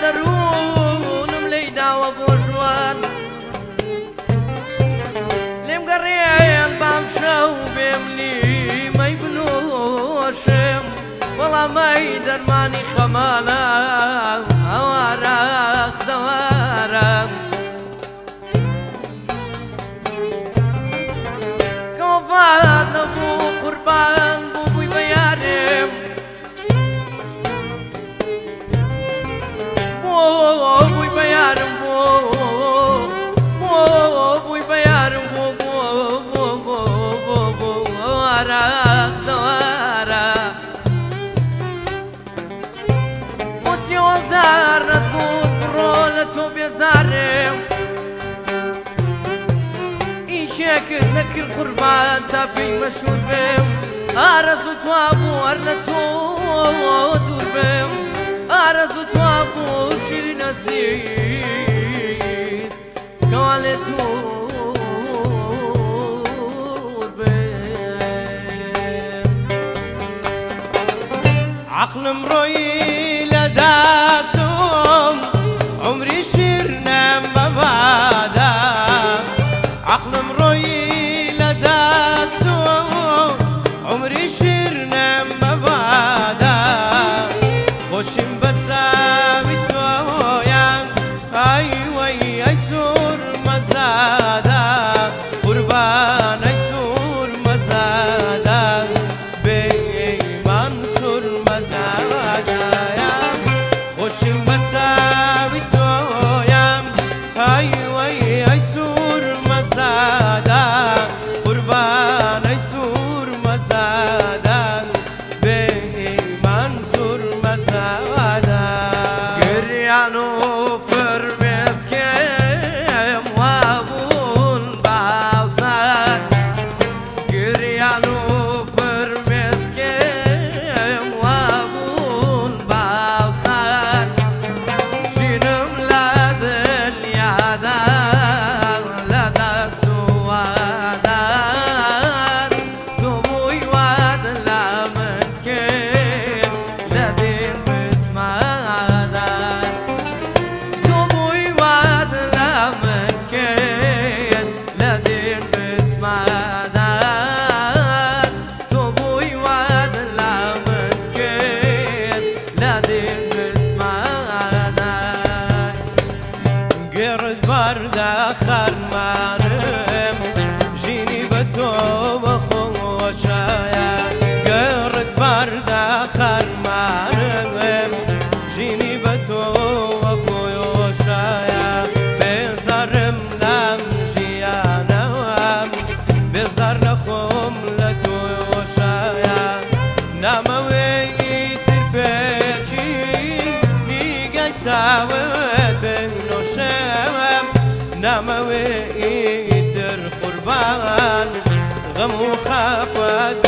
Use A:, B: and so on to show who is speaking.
A: دەروونم لێی داوە بۆ ژوان لێم گەڕێن بام شەو بێمنی مەی بنۆشم وەڵامەی دەرمانی خەمانە ئەوارە دەوارە کەوەفات نەبوو قوربان بوو بووی بە یارێم بووی بە یارم بووی بە یارم بوو ئەوارە دەوارە بۆچی وەڵجار نەتگوت بڕۆ لە تۆ بێزارێم ئیشێکت نەکرد قوربان تا پێی مەشهور بێم ئارەزوو توا بوو هەر لە تۆ دوور بێم ئارەزوو توا بوو شیرین ئەزیز کەوا لێ دوور بێم
B: عەقڵم ڕۆیی لە داسم عومری شیر نەم بەبادا عەقڵم ڕۆیی لە داسم عومری شیر نەم بەبادا خۆشیم بە چاوی تۆیان ئای وەی ئەی سوور مەزادا قوربان ئەی سوور مەزادا بێمان سوور مەزادایە خۆشیم بە چاوی تۆیان ئای وەی ئەی سوور مەزادا قوربان ئەی سوور مەزادا بێمان سوور مەزادا
A: گریان و فرمێسکێم وابوون باوسان گریان و فرمێسکێم وابوون باوسان ژینم لە دنیادا لە دەسووادان تۆ بووی واد لە من کرد لە دین بچمادان تۆ بووی واد لە من کرد لە دین بچمادان تۆ بووی واد لە من کرد لە دین بچمادان
B: گێڕت باردا خەرمانم ژینی بە تۆ بەخۆشایە گێڕت باردا خەرمانم ژینی بە تۆ بەخۆشایە بێزارم لەم ژیانەوەم بێزار نەخۆم لە تۆشایە نامەوێی تر پێچی نیگەی چاوت بنۆشەوەم نامەوێی تر قوربان غەم و خەفەت